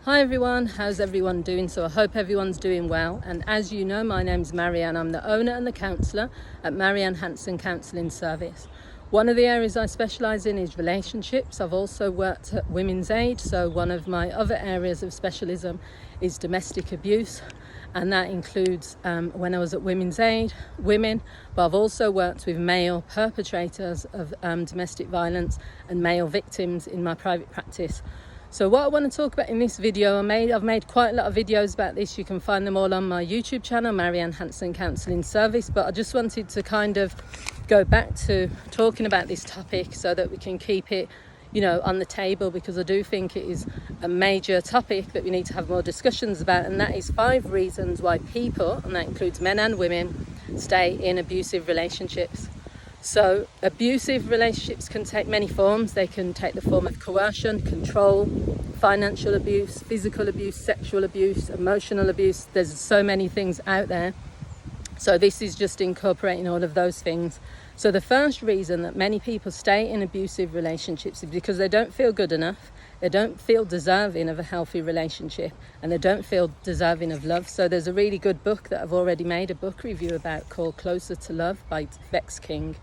Hi everyone, how's everyone doing? So I hope everyone's doing well, and as you know, my name's Marianne. I'm the owner and the counsellor at Marianne Hanson Counselling Service. One of the areas I specialise in is relationships. I've also worked at Women's Aid, so one of my other areas of specialism is domestic abuse, and that includes when I was at Women's Aid, women, but I've also worked with male perpetrators of domestic violence and male victims in my private practice. So what I want to talk about in this video, I've made quite a lot of videos about this. You can find them all on my YouTube channel, Marianne Hanson Counselling Service, but I just wanted to kind of go back to talking about this topic so that we can keep it, on the table, because I do think it is a major topic that we need to have more discussions about, and that is 5 reasons why people, and that includes men and women, stay in abusive relationships. So abusive relationships can take many forms. They can take the form of coercion, control, financial abuse, physical abuse, sexual abuse, emotional abuse. There's so many things out there. So this is just incorporating all of those things. So the first reason that many people stay in abusive relationships is because they don't feel good enough. They don't feel deserving of a healthy relationship, and they don't feel deserving of love. So there's a really good book that I've already made a book review about called Closer to Love by Vex King.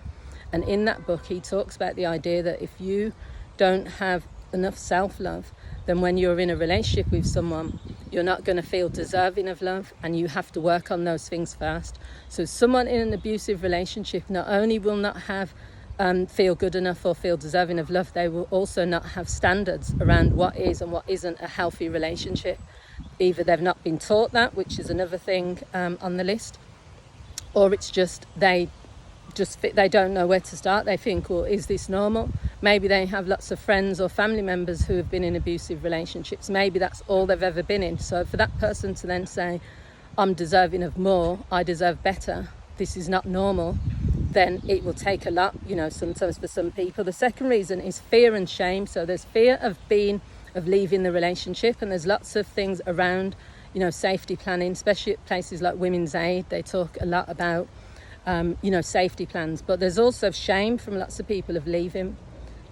And in that book, he talks about the idea that if you don't have enough self-love, then when you're in a relationship with someone, you're not going to feel deserving of love, and you have to work on those things first. So someone in an abusive relationship not only will not have feel good enough or feel deserving of love, they will also not have standards around what is and what isn't a healthy relationship. Either they've not been taught that, which is another thing on the list, or it's just they don't know where to start. They think, well, is this normal? Maybe they have lots of friends or family members who have been in abusive relationships. Maybe that's all they've ever been in. So for that person to then say, I'm deserving of more, I deserve better, this is not normal, then it will take a lot, sometimes for some people. The second reason is fear and shame. So there's fear of leaving the relationship, and there's lots of things around, safety planning, especially at places like Women's Aid. They talk a lot about safety plans, but there's also shame from lots of people of leaving.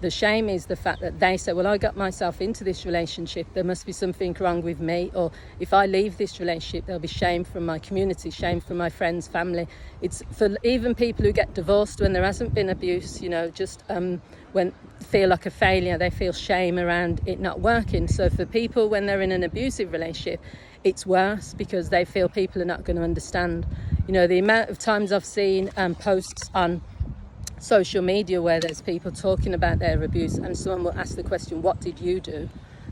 The shame is the fact that they say, well, I got myself into this relationship, there must be something wrong with me, or if I leave this relationship, there'll be shame from my community, shame from my friends, family. It's for even people who get divorced when there hasn't been abuse, when feel like a failure, they feel shame around it not working. So for people, when they're in an abusive relationship, it's worse because they feel people are not going to understand. The amount of times I've seen posts on social media where there's people talking about their abuse, and someone will ask the question, what did you do?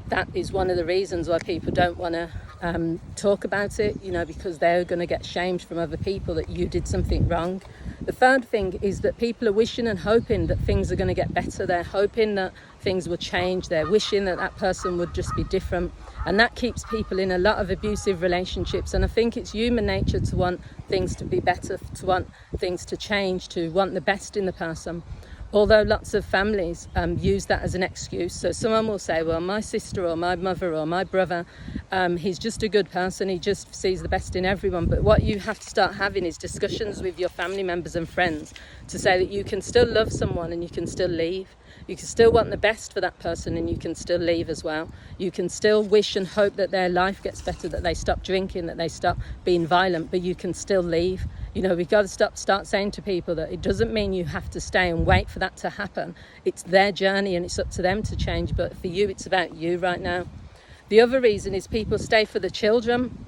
That is one of the reasons why people don't want to talk about it, because they're going to get shamed from other people that you did something wrong. The third thing is that people are wishing and hoping that things are going to get better. They're hoping that things will change. They're wishing that that person would just be different. And that keeps people in a lot of abusive relationships. And I think it's human nature to want things to be better, to want things to change, to want the best in the person. Although lots of families use that as an excuse. So someone will say, well, my sister or my mother or my brother, he's just a good person. He just sees the best in everyone. But what you have to start having is discussions with your family members and friends to say that you can still love someone and you can still leave. You can still want the best for that person and you can still leave as well. You can still wish and hope that their life gets better, that they stop drinking, that they stop being violent, but you can still leave. We've got to start saying to people that it doesn't mean you have to stay and wait for that to happen. It's their journey and it's up to them to change, but for you, it's about you right now. The other reason is people stay for the children.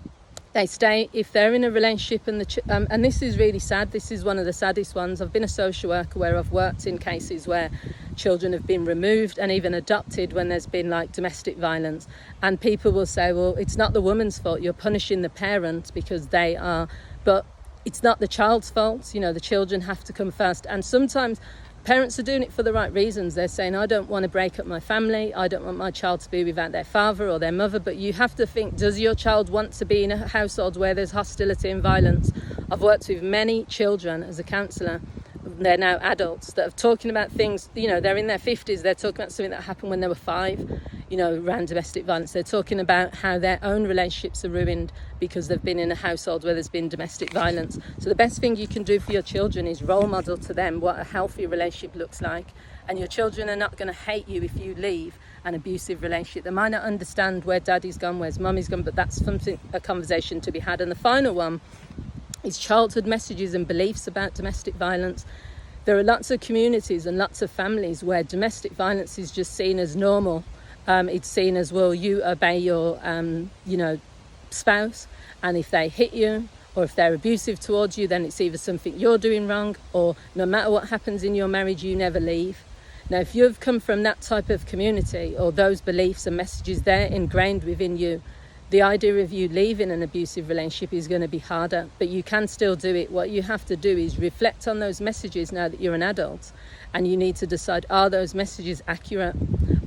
They stay if they're in a relationship, and this is really sad. This is one of the saddest ones. I've been a social worker where I've worked in cases where children have been removed and even adopted when there's been like domestic violence, and people will say, well, it's not the woman's fault, you're punishing the parents because they are, but it's not the child's fault. The children have to come first, and sometimes parents are doing it for the right reasons. They're saying, I don't want to break up my family, I don't want my child to be without their father or their mother. But you have to think, does your child want to be in a household where there's hostility and violence? I've worked with many children as a counsellor, they're now adults, that are talking about things, they're in their 50s, they're talking about something that happened when they were 5, around domestic violence. They're talking about how their own relationships are ruined because they've been in a household where there's been domestic violence. So the best thing you can do for your children is role model to them what a healthy relationship looks like. And your children are not going to hate you if you leave, an abusive relationship. They might not understand where daddy's gone, where's mummy's gone, but that's something, a conversation to be had. And the final one is childhood messages and beliefs about domestic violence. There are lots of communities and lots of families where domestic violence is just seen as normal. It's seen as, well, you obey your, spouse, and if they hit you or if they're abusive towards you, then it's either something you're doing wrong, or no matter what happens in your marriage, you never leave. Now, if you've come from that type of community, or those beliefs and messages, they're ingrained within you, the idea of you leaving an abusive relationship is going to be harder, but you can still do it. What you have to do is reflect on those messages now that you're an adult, and you need to decide, are those messages accurate?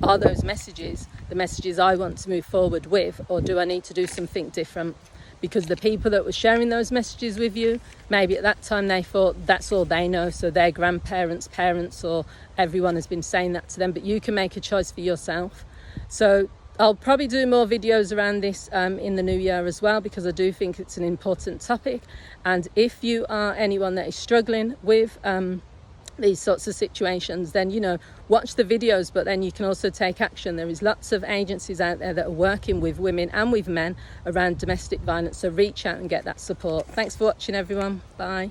Are those messages the messages I want to move forward with, or do I need to do something different? Because the people that were sharing those messages with you, maybe at that time they thought that's all they know, so their grandparents, parents, or everyone has been saying that to them, but you can make a choice for yourself. So I'll probably do more videos around this in the new year as well, because I do think it's an important topic. And if you are anyone that is struggling with these sorts of situations, then, watch the videos, but then you can also take action. There is lots of agencies out there that are working with women and with men around domestic violence, so reach out and get that support. Thanks for watching, everyone. Bye.